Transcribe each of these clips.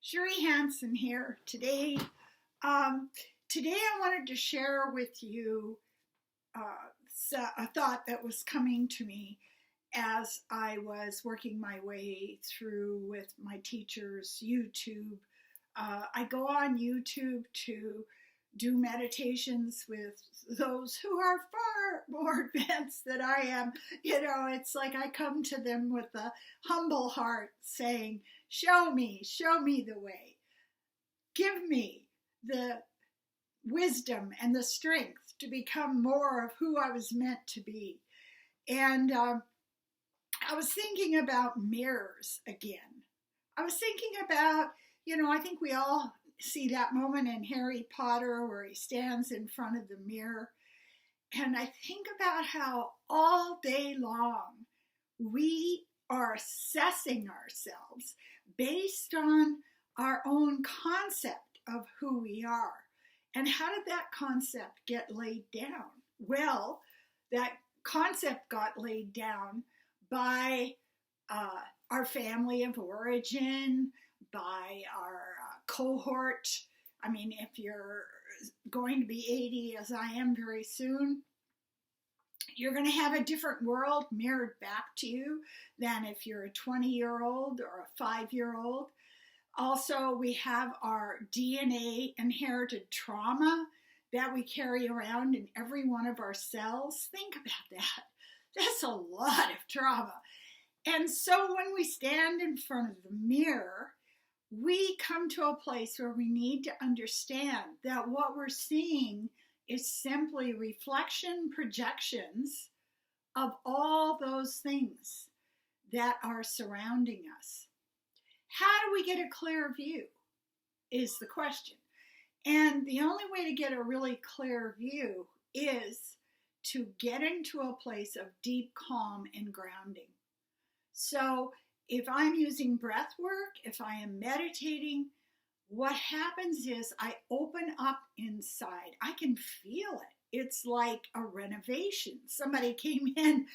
Cherie Hanson here today. Today I wanted to share with you a thought that was coming to me as I was working my way through with my teacher's YouTube. I go on YouTube to do meditations with those who are far more advanced than I am. You know, it's like I come to them with a humble heart saying, show me the way. Give me the wisdom and the strength to become more of who I was meant to be. And I was thinking about mirrors again. I was thinking about, I think we all see that moment in Harry Potter where he stands in front of the mirror. And I think about how all day long we are assessing ourselves based on our own concept of who we are. And how did that concept get laid down? Well, that concept got laid down by our family of origin, by our cohort. I mean, if you're going to be 80, as I am very soon, you're going to have a different world mirrored back to you than if you're a 20-year-old or a 5-year-old. Also, we have our DNA inherited trauma that we carry around in every one of our cells. Think about that. That's a lot of trauma. And so when we stand in front of the mirror, we come to a place where we need to understand that what we're seeing is simply reflection projections of all those things that are surrounding us. How do we get a clear view is the question. And the only way to get a really clear view is to get into a place of deep calm and grounding. So if I'm using breath work, if I am meditating, what happens is I open up inside. I can feel it. It's like a renovation. Somebody came in,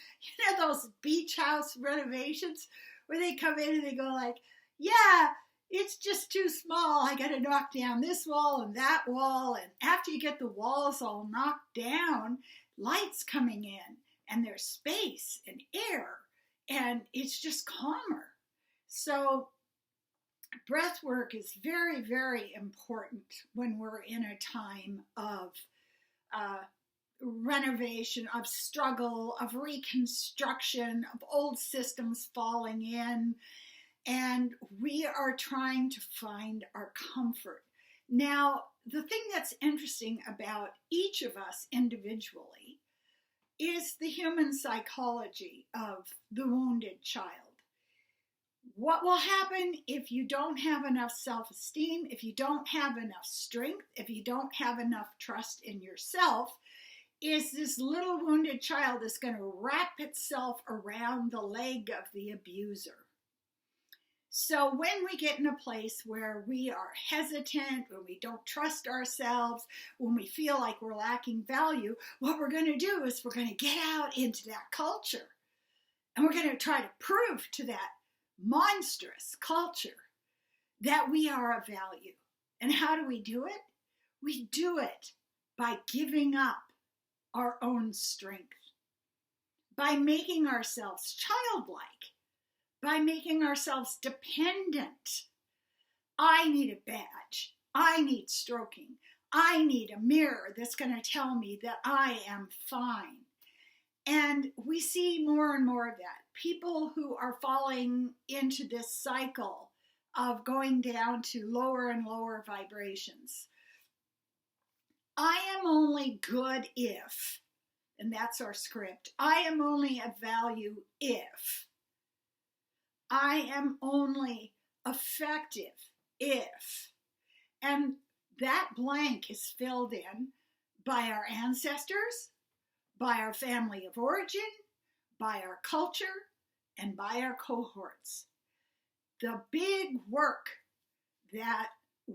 those beach house renovations where they come in and they go like, yeah, it's just too small. I got to knock down this wall and that wall. And after you get the walls all knocked down, light's coming in and there's space and air and it's just calmer. So breath work is very, very important when we're in a time of renovation, of struggle, of reconstruction, of old systems falling in. And we are trying to find our comfort. Now, the thing that's interesting about each of us individually is the human psychology of the wounded child. What will happen if you don't have enough self-esteem, if you don't have enough strength, if you don't have enough trust in yourself, is this little wounded child that's going to wrap itself around the leg of the abuser. So when we get in a place where we are hesitant, when we don't trust ourselves, when we feel like we're lacking value, what we're going to do is we're going to get out into that culture. And we're going to try to prove to that monstrous culture that we are of value. And how do we do it? We do it by giving up our own strength, by making ourselves childlike, by making ourselves dependent. I need a badge. I need stroking. I need a mirror that's going to tell me that I am fine. And we see more and more of that. People who are falling into this cycle of going down to lower and lower vibrations. I am only good if, and that's our script, I am only of value if. I am only effective if. And that blank is filled in by our ancestors, by our family of origin, by our culture, and by our cohorts. The big work that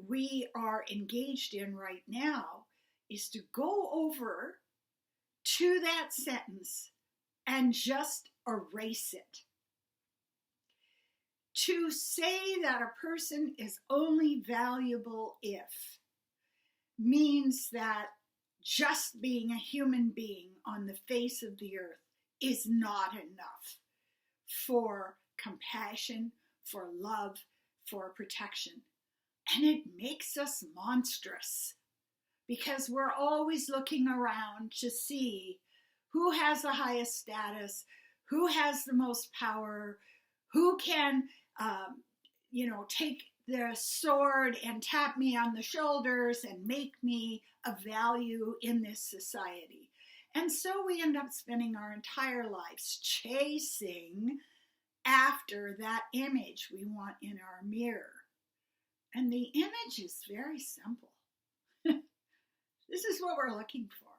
we are engaged in right now is to go over to that sentence and just erase it. To say that a person is only valuable if means that just being a human being on the face of the earth is not enough for compassion, for love, for protection. And it makes us monstrous because we're always looking around to see who has the highest status, who has the most power, who can, take the sword and tap me on the shoulders and make me of value in this society. And so we end up spending our entire lives chasing after that image we want in our mirror. And the image is very simple. This is what we're looking for.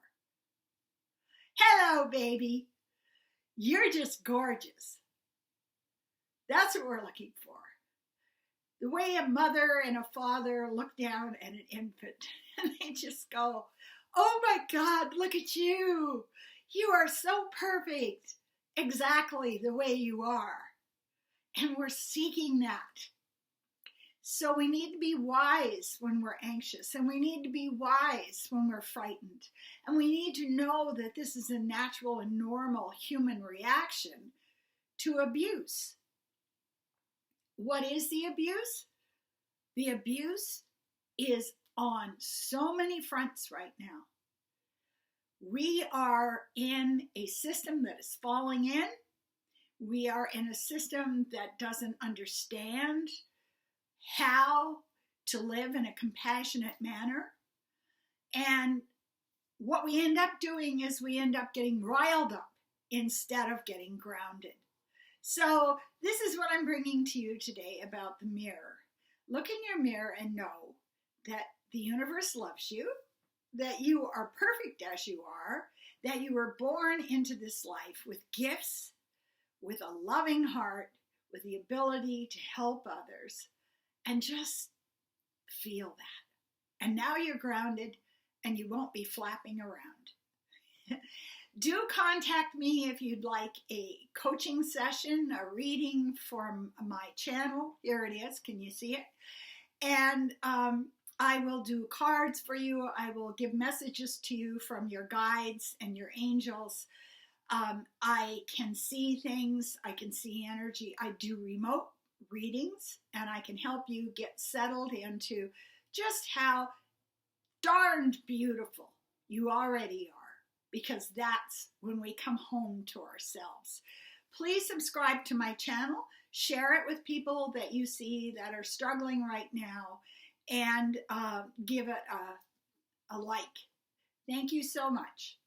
Hello, baby. You're just gorgeous. That's what we're looking for. The way a mother and a father look down at an infant and they just go, oh my God, look at you. You are so perfect, exactly the way you are. And we're seeking that. So we need to be wise when we're anxious, and we need to be wise when we're frightened. And we need to know that this is a natural and normal human reaction to abuse. What is the abuse? The abuse is on so many fronts right now. We are in a system that is falling in. We are in a system that doesn't understand how to live in a compassionate manner. And what we end up doing is we end up getting riled up instead of getting grounded. So this is what I'm bringing to you today about the mirror. Look in your mirror and know that the universe loves you, that you are perfect as you are, that you were born into this life with gifts, with a loving heart, with the ability to help others, and just feel that. And now you're grounded and you won't be flapping around. Do contact me if you'd like a coaching session, a reading from my channel. Here it is. Can you see it? And I will do cards for you. I will give messages to you from your guides and your angels. I can see things. I can see energy. I do remote readings, and I can help you get settled into just how darned beautiful you already are. Because that's when we come home to ourselves. Please subscribe to my channel, share it with people that you see that are struggling right now, and give it a like. Thank you so much.